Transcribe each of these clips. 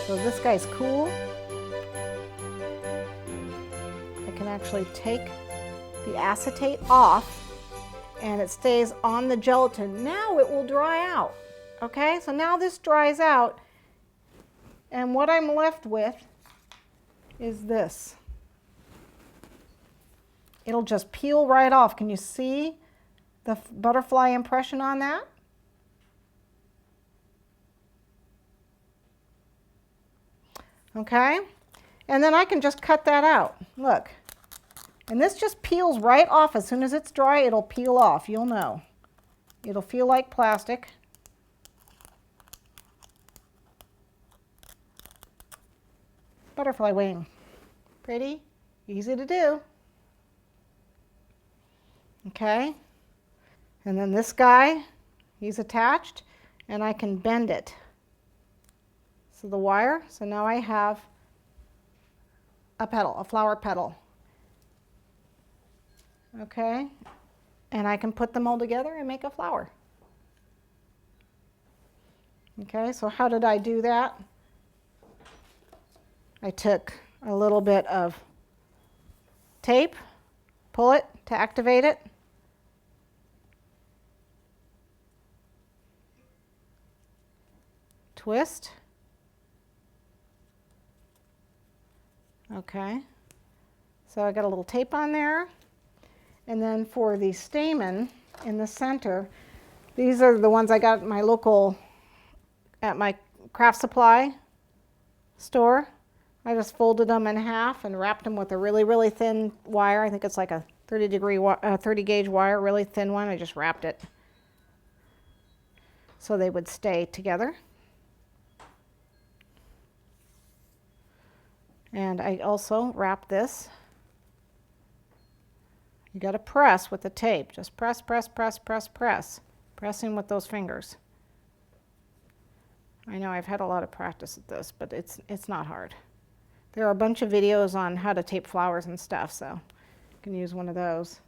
So this guy's cool. I can actually take the acetate off and it stays on the gelatin. Now it will dry out. Okay, so now this dries out and what I'm left with is this. It'll just peel right off. Can you see the butterfly impression on that? Okay, and then I can just cut that out. Look, and this just peels right off. As soon as it's dry, it'll peel off. You'll know. It'll feel like plastic. Butterfly wing. Pretty, easy to do. Okay, and then this guy, he's attached, and I can bend it. So the wire, so now I have a petal, a flower petal. Okay, and I can put them all together and make a flower. Okay, so how did I do that? I took a little bit of tape, pull it to activate it. Twist. Okay, so I got a little tape on there. And then for the stamen in the center, these are the ones I got at my craft supply store. I just folded them in half and wrapped them with a really, really thin wire. I think it's like a 30 gauge wire, really thin one. I just wrapped it so they would stay together. And I also wrap this. You got to press with the tape. Just press, press, press, press, press. Pressing with those fingers. I know I've had a lot of practice at this, but it's not hard. There are a bunch of videos on how to tape flowers and stuff, so you can use one of those.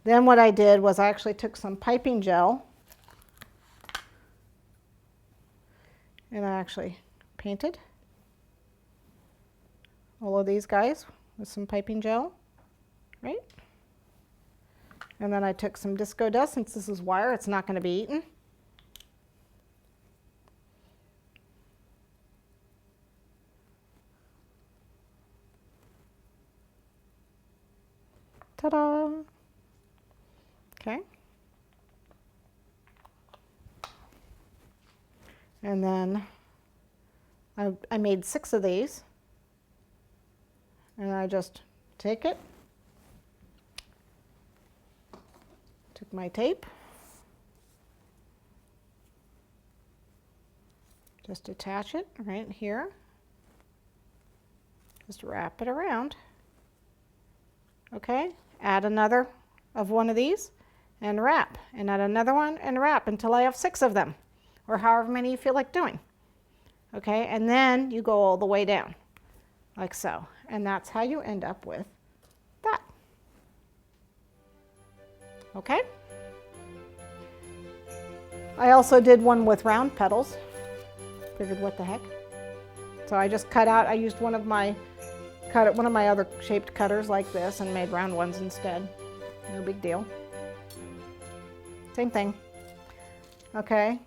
Then what I did was I actually took some piping gel and I actually painted all of these guys with some piping gel, right? And then I took some disco dust. Since this is wire, it's not going to be eaten. Ta-da! Okay. And then I made 6 of these. And I just take it, took my tape, just attach it right here, just wrap it around. Okay, add another of one of these and wrap, and add another one and wrap until I have 6 of them, or however many you feel like doing. Okay, and then you go all the way down, like so. And that's how you end up with that. Okay? I also did one with round petals. Figured what the heck. So I just cut out, I used one of my other shaped cutters like this and made round ones instead. No big deal. Same thing. Okay,